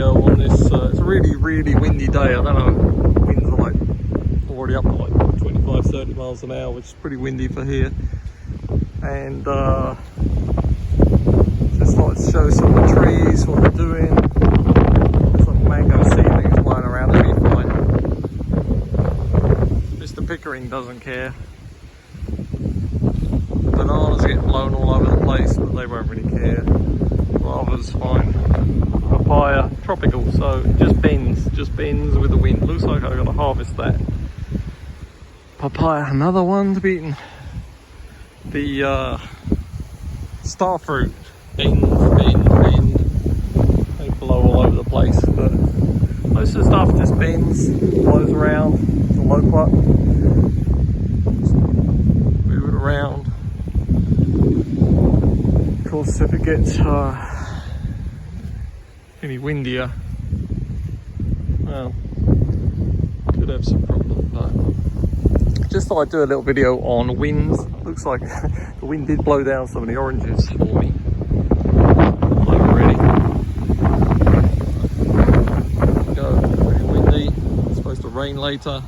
video on this. It's a really windy day. I don't know, winds are like already up to like 25-30 miles an hour, which is pretty windy for here. And just thought I'd show some of the trees, what they're doing. There's some mango seedlings flying around, they'll be fine. Mr. Pickering doesn't care. The bananas get blown all over the place, but they won't really care. Guava's fine. Papaya, tropical, so it just bends with the wind. Looks like I've got to harvest that. Papaya, another one to be eaten. The star fruit, bend. They blow all over the place, but most of the stuff just bends, blows around. The low putt, move it around. Of course, if it gets any windier, well, could have some problem. But just thought I'd do a little video on winds. Looks like the wind did blow down some of the oranges for me already. Go, pretty windy. It's supposed to rain later.